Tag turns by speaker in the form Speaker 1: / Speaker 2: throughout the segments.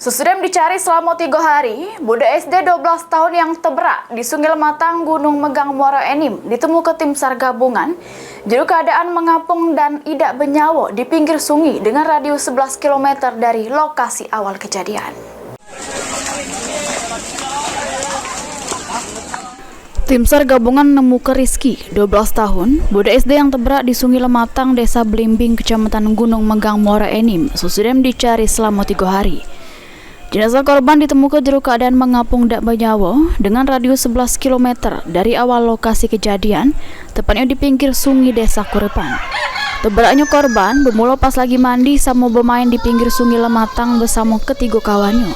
Speaker 1: Sesudah dicari selama 3 hari, budak SD 12 tahun yang terberak di Sungai Lematang, Gunung Megang, Muara Enim ditemukan tim SAR gabungan juru keadaan mengapung dan tidak bernyawa di pinggir sungai dengan radius 11 km dari lokasi awal kejadian. Tim SAR gabungan menemukan Rizky, 12 tahun, budak SD yang terberak di Sungai Lematang, Desa Blimbing, Kecamatan Gunung Megang, Muara Enim, sesudah dicari selama 3 hari. Jenazah korban ditemukan juru keadaan mengapung tak bernyawa dengan radius 11 km dari awal lokasi kejadian, tepatnya di pinggir sungai Desa Kurepan. Terberaknya korban bermula pas lagi mandi sama bermain di pinggir Sungai Lematang bersama ketiga kawannya.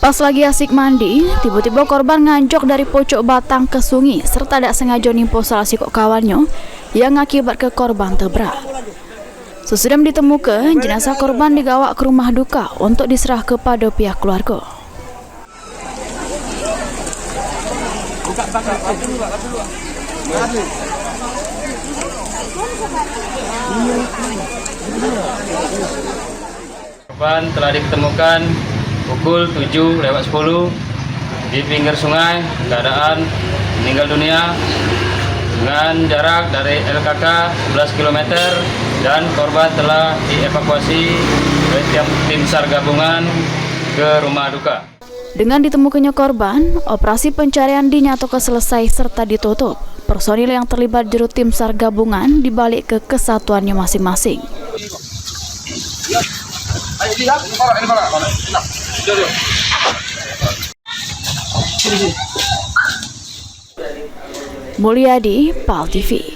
Speaker 1: Pas lagi asik mandi, tiba-tiba korban nganjok dari pojok batang ke sungai serta tak sengaja nimpo salah si kawannya yang akibat ke korban terberak. Sesudah ditemukan, jenazah korban digawak ke rumah duka untuk diserah kepada pihak keluarga.
Speaker 2: Korban telah ditemukan pukul 7:10 di pinggir sungai, keadaan meninggal dunia dengan jarak dari LKK 11 km dan korban telah dievakuasi oleh tim SAR gabungan ke rumah duka.
Speaker 1: Dengan ditemukannya korban, operasi pencarian dinyatakan selesai serta ditutup. Personil yang terlibat juru tim SAR gabungan dibalik ke kesatuannya masing-masing. Mulyadi, PAL TV.